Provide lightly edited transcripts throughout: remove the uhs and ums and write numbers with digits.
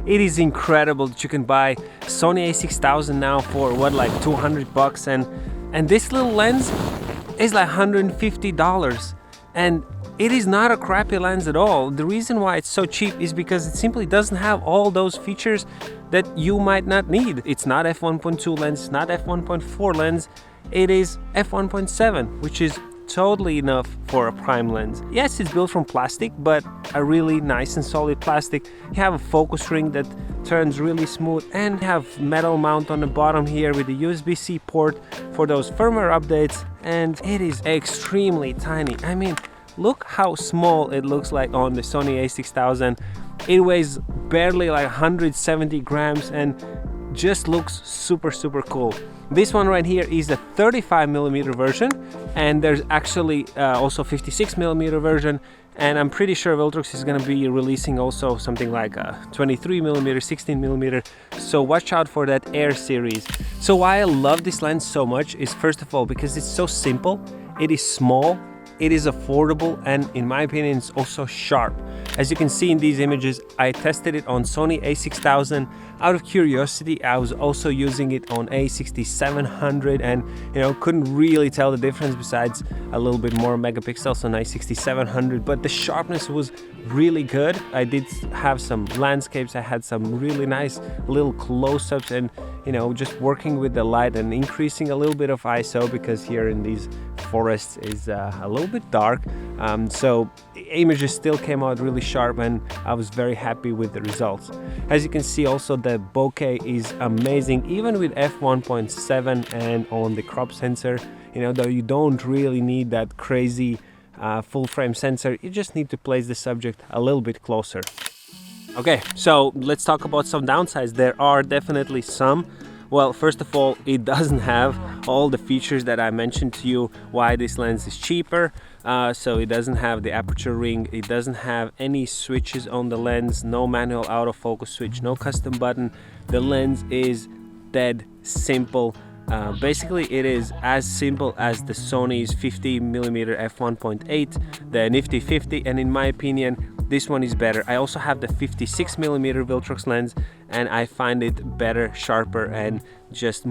It is incredible that you can buy Sony A6000 now for what, like $200, and this little lens is like $150, and it is not a crappy lens at all. The reason why it's so cheap is because it simply doesn't have all those features that you might not need. It's not f1.2 lens, it's not f1.4 lens, it is f1.7, which is totally enough for a prime lens. Yes, it's built from plastic, but a really nice and solid plastic. You have a focus ring that turns really smooth, and you have metal mount on the bottom here with the USB-C port for those firmware updates, and it is extremely tiny. I mean, look how small it looks like on the Sony A6000. It weighs barely like 170 grams and just looks super cool. This one right here is a 35mm version, and there's actually also 56mm version, and I'm pretty sure Viltrox is going to be releasing also something like a 23mm, 16mm, so watch out for that Air series. So why I love this lens so much is, first of all, because it's so simple, it is small, it is affordable, and in my opinion it's also sharp. As you can see in these images, I tested it on Sony A6000. Out of curiosity, I was also using it on A6700, and couldn't really tell the difference besides a little bit more megapixels on A6700, but the sharpness was really good. I did have some landscapes, I had some really nice little close-ups, and just working with the light and increasing a little bit of ISO, because here in these forests is a little bit dark, so images still came out really sharp, and I was very happy with the results. As you can see, also the bokeh is amazing, even with f1.7 and on the crop sensor. Though you don't really need that crazy full frame sensor, you just need to place the subject a little bit closer. Okay, so let's talk about some downsides. There are definitely some. Well, first of all, it doesn't have all the features that I mentioned to you why this lens is cheaper. So it doesn't have the aperture ring, it doesn't have any switches on the lens, no manual autofocus switch, no custom button. The lens is dead simple. Basically, it is as simple as the Sony's 50mm f1.8, the Nifty 50, and in my opinion, this one is better. I also have the 56mm Viltrox lens, and I find it better, sharper, and just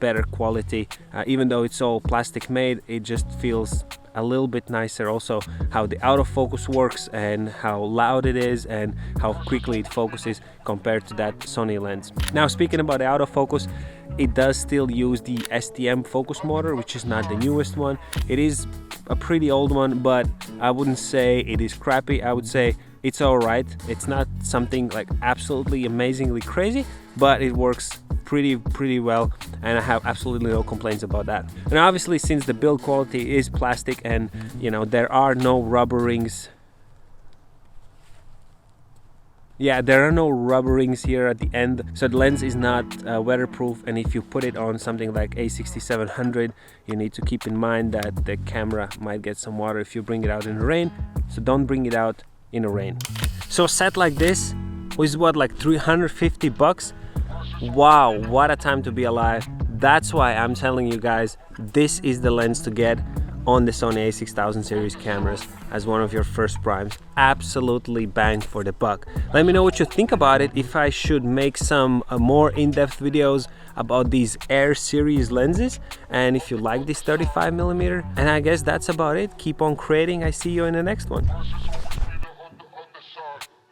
better quality. Even though it's all plastic made, it just feels a little bit nicer. Also, how the autofocus works and how loud it is and how quickly it focuses compared to that Sony lens. Now, speaking about the autofocus, it does still use the STM focus motor, which is not the newest one. It is a pretty old one, but I wouldn't say it is crappy. I would say it's all right. It's not something like absolutely amazingly crazy, but it works pretty well, and I have absolutely no complaints about that. And obviously, since the build quality is plastic and there are no rubber rings, there are no rubber rings here at the end, so the lens is not weatherproof, and if you put it on something like A6700, you need to keep in mind that the camera might get some water if you bring it out in the rain, so don't bring it out in the rain. So a set like this was what, like $350? Wow, what a time to be alive. That's why I'm telling you guys, this is the lens to get on the Sony A6000 series cameras as one of your first primes. Absolutely bang for the buck. Let me know what you think about it, if I should make some more in-depth videos about these Air series lenses, and if you like this 35mm. And I guess that's about it. Keep on creating. I see you in the next one.